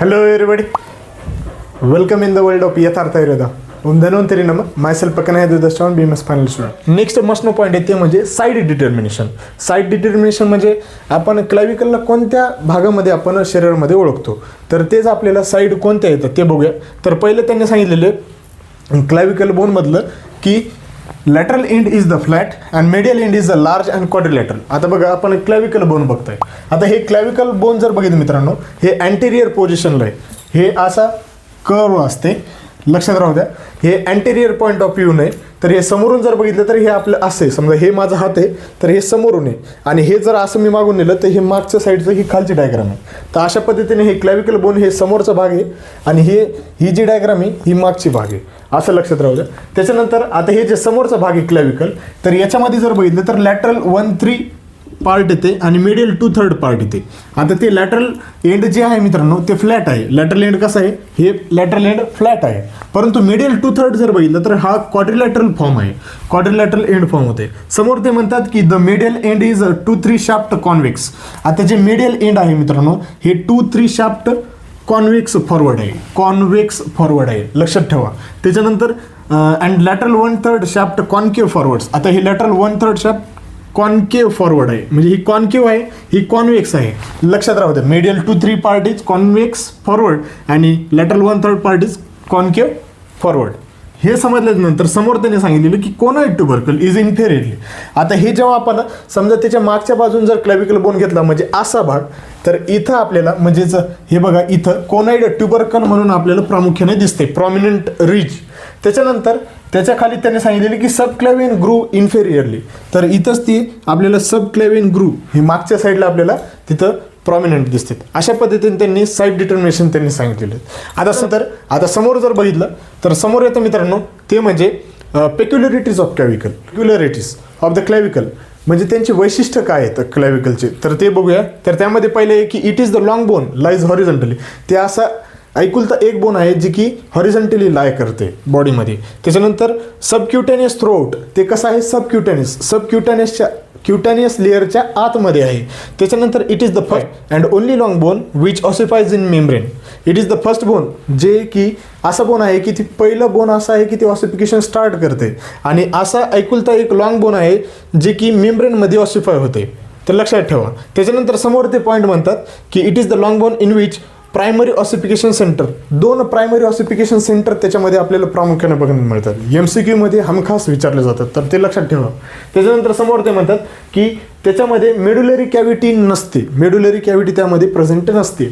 Hello everybody, welcome in the world of यथार्थ आयुर्वेदा. धन्वंतरी नम. Myself Pakana Dudashan, BMS final student. Next must know point आहे ते म्हणजे side determination. Side determination म्हणजे आपण क्लॅव्हिकलला कोणत्या भागामध्ये आपण शरीरामध्ये ओळखतो, तर तेच आपल्याला साईड कोणत्या येतात ते बघूया. तर पहिले त्यांनी सांगितलेले क्लॅव्हिकल बोन मधलं की lateral end is the flat and medial end is the large and quadrilateral. आता बघा आपण क्लॅव्हिकल बोन बघतोय. आता हे क्लॅव्हिकल बोन जर बघितलं मित्रांनो, हे अँटेरियर पोझिशनला आहे. हे असा कर्व असते, लक्षात राहू द्या. हे अँटेरियर पॉईंट ऑफ व्ह्यू नाही, तर हे समोरून जर बघितलं तर हे आपलं असं आहे. समजा हे माझा हात आहे तर हे समोरून आहे, आणि हे जर असं मी मागून नेलं तर हे मागच्या साईडचं ही खालची डायग्राम आहे. तर अशा पद्धतीने हे क्लॅव्हिकल बोन हे समोरचा भाग आहे आणि ही जी डायग्राम आहे ही मागची भाग आहे, असं लक्षात राहू द्या. त्याच्यानंतर आता हे जे समोरचा भाग आहे क्लॅव्हिकल, तर याच्यामध्ये जर बघितलं तर लॅटरल 1/3 पार्ट येते आणि मिडियल 2/3 पार्ट येते. आता ते लॅटरल एंड जे आहे मित्रांनो ते फ्लॅट आहे. लॅटरल एंड कसं आहे, हे लॅटरल एंड फ्लॅट आहे. परंतु मिडियल 2/3 जर बघितलं तर हा क्वाड्रिलॅटरल फॉर्म आहे, क्वाड्रिलॅटरल एंड फॉर्म होते. समोर ते म्हणतात की the medial end is 2-3 shaft convex. आता जे मिडियल एंड आहे मित्रांनो हे 2-3 शाफ्ट कॉन्व्हेक्स फॉरवर्ड आहे, कॉन्व्हेक्स फॉरवर्ड आहे, लक्षात ठेवा. त्याच्यानंतर and lateral 1/3 shaft concave forwards. आता हे लॅटरल 1/3 शाफ्ट कॉन्केव्ह फॉरवर्ड आहे, म्हणजे ही कॉन्केव्ह आहे, ही कॉन्व्हेक्स आहे, लक्षात राहू द्या. Medial 2-3 part is convex forward आणि lateral 1/3 part is concave forward. हे समजल्यानंतर समोर त्याने सांगितलेलं की कोनॉइड ट्युबरकल इज इन्फेरियरली. आता हे जेव्हा आपण समजा त्याच्या मागच्या बाजून जर क्लॅव्हिकल बोन घेतला म्हणजे असा भाग, तर इथं आपल्याला म्हणजेच हे बघा इथं कोनॉइड ट्युबरकल म्हणून आपल्याला प्रामुख्याने दिसते, प्रॉमिनंट रिज. त्याच्यानंतर त्याच्या खाली त्याने सांगितलेले की सबक्लॅव्हियन ग्रूव्ह इन्फेरियरली. तर इथंच ती आपल्याला सबक्लॅव्हियन ग्रूव्ह हे मागच्या साईडला आपल्याला तिथं प्रॉमिनंट दिसते. अशा पद्धतीने त्यांनी साईड डिटर्मिनेशन त्यांनी सांगितलेलं. आता समोर जर बघितलं तर समोर येतं मित्रांनो ते म्हणजे peculiarities of clavicle. Peculiarities of the clavicle म्हणजे त्यांचे वैशिष्ट्य काय आहेत क्लॅव्हिकलचे, तर ते बघूया. तर त्यामध्ये पहिले आहे की it is the long bone lies horizontally. ते असा ऐकुलता एक बोन आहे जी की हॉरिझॉन्टली लाय करते बॉडीमध्ये. त्याच्यानंतर सबक्युटेनियस थ्रोट, ते कसं आहे सबक्युटेनियसच्या क्युटेनियस लेअरच्या आतमध्ये आहे. त्याच्यानंतर it is the first and only long bone which ossifies in membrane. It is the first bone, जे की असं बोन आहे की ती पहिलं बोन असं आहे की ते ऑसिफिकेशन स्टार्ट करते, आणि असा ऐकुलता एक लॉंग बोन आहे जे की मेम्ब्रेनमध्ये ऑसिफाय होते, तर लक्षात ठेवा. त्याच्यानंतर समोर ते पॉईंट म्हणतात की it is the long bone in which primary ossification centre. 2 primary ossification centre त्याच्यामध्ये आपल्याला प्रामुख्याने बघायला मिळतात. MCQ मध्ये हमखास विचारले जातात, तर ते लक्षात ठेवा. त्याच्यानंतर समोर ते म्हणतात की त्याच्यामध्ये मेडुलरी कॅव्हिटी नसते, मेडुलरी कॅव्हिटी त्यामध्ये प्रेझेंट नसते.